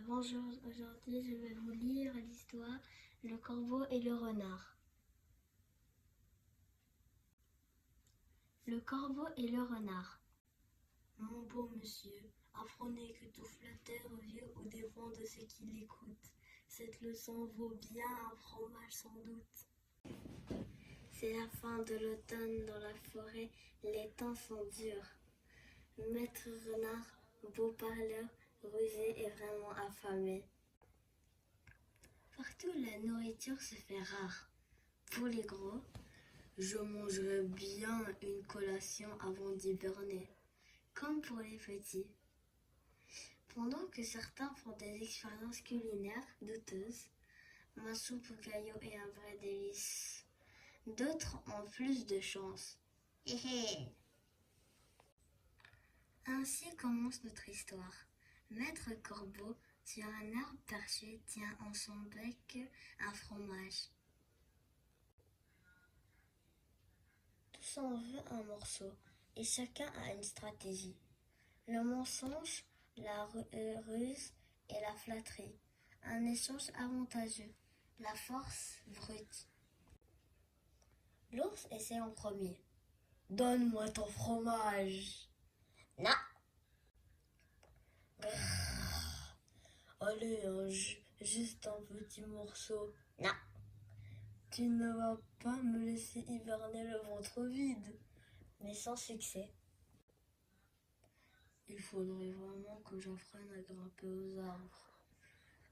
Bonjour, aujourd'hui je vais vous lire l'histoire Le corbeau et le renard. Le corbeau et le renard. Mon beau monsieur, apprenez que tout flatteur vit au dépend de ceux qui l'écoutent. Cette leçon vaut bien un fromage sans doute. C'est la fin de l'automne dans la forêt, les temps sont durs. Maître renard, beau parleur, rusé et vraiment affamé. Partout la nourriture se fait rare. Pour les gros, je mangerai bien une collation avant d'hiberner, comme pour les petits. Pendant que certains font des expériences culinaires douteuses, ma soupe aux cailloux est un vrai délice. D'autres ont plus de chance. Hé hé. Ainsi commence notre histoire. Maître Corbeau, sur un arbre perché, tient en son bec un fromage. Tous en veulent un morceau, et chacun a une stratégie. Le mensonge, la ruse et la flatterie. Un échange avantageux. La force brute. L'ours essaie en premier. Donne-moi ton fromage. Non. Grrr. Allez, juste un petit morceau. Non. Tu ne vas pas me laisser hiberner le ventre vide. Mais sans succès. Il faudrait vraiment que j'apprenne à grimper aux arbres.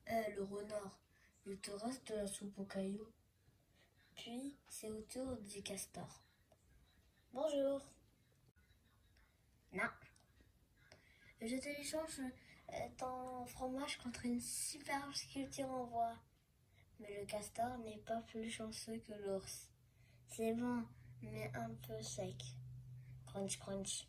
Le renard, il te reste de la soupe aux cailloux. Puis, c'est au tour du castor. Bonjour. Non. Je te l'échange ton fromage contre une superbe sculpture en bois. Mais le castor n'est pas plus chanceux que l'ours. C'est bon, mais un peu sec. Crunch, crunch.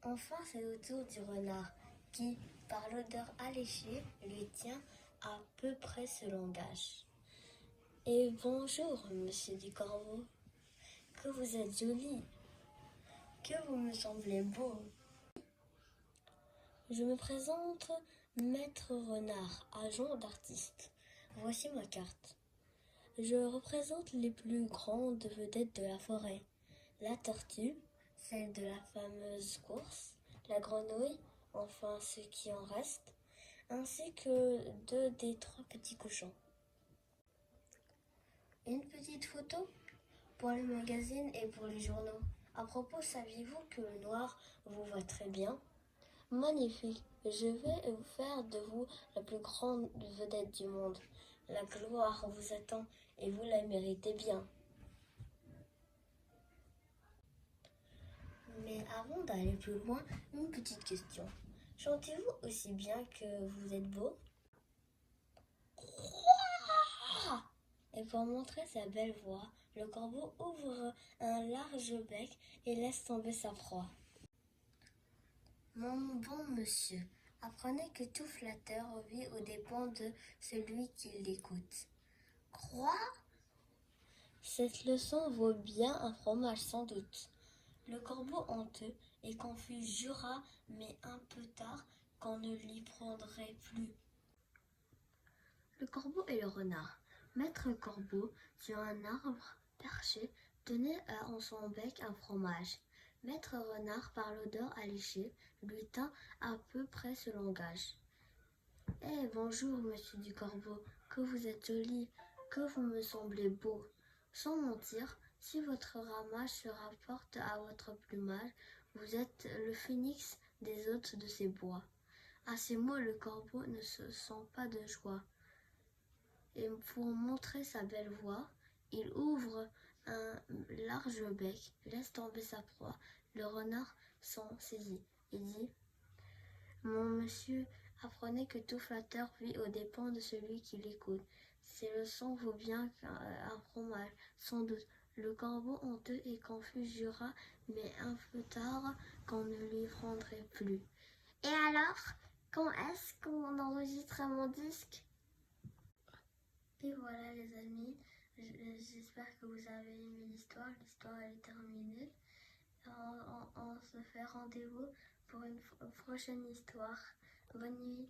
Enfin, c'est au tour du renard, qui, par l'odeur alléchée, lui tient à peu près ce langage. Et bonjour, monsieur du corbeau. Que vous êtes joli. Que vous me semblez beau. Je me présente, Maître Renard, agent d'artiste. Voici ma carte. Je représente les plus grandes vedettes de la forêt. La tortue, celle de la fameuse course, la grenouille, enfin ce qui en reste, ainsi que 2 des 3 petits cochons. Une petite photo pour les magazines et pour les journaux. À propos, saviez-vous que le noir vous va très bien? Magnifique, je vais vous faire de vous la plus grande vedette du monde. La gloire vous attend et vous la méritez bien. Mais avant d'aller plus loin, une petite question. Chantez-vous aussi bien que vous êtes beau? Et pour montrer sa belle voix, le corbeau ouvre un large bec et laisse tomber sa proie. Mon bon monsieur, apprenez que tout flatteur vit aux dépens de celui qui l'écoute. Quoi? Cette leçon vaut bien un fromage sans doute. Le corbeau honteux et confus jura, mais un peu tard, qu'on ne l'y prendrait plus. Le corbeau et le renard. Maître Corbeau, sur un arbre perché, tenait en son bec un fromage. Maître Renard, par l'odeur alléchée, lui tint à peu près ce langage. Eh, bonjour, monsieur du Corbeau, que vous êtes joli, que vous me semblez beau. Sans mentir, si votre ramage se rapporte à votre plumage, vous êtes le phénix des hôtes de ces bois. À ces mots, le corbeau ne se sent pas de joie. Et pour montrer sa belle voix, il ouvre un large bec, laisse tomber sa proie. Le renard s'en saisit et dit « Mon monsieur, apprenez que tout flatteur vit aux dépens de celui qui l'écoute. Ces leçons vaut bien un fromage, sans doute. » Le corbeau honteux et confus jura, mais un peu tard, qu'on ne lui prendrait plus. « Et alors, quand est-ce qu'on enregistre mon disque ?» Et voilà les amis, j'espère que vous avez aimé l'histoire. L'histoire est terminée. On se fait rendez-vous pour une prochaine histoire. Bonne nuit.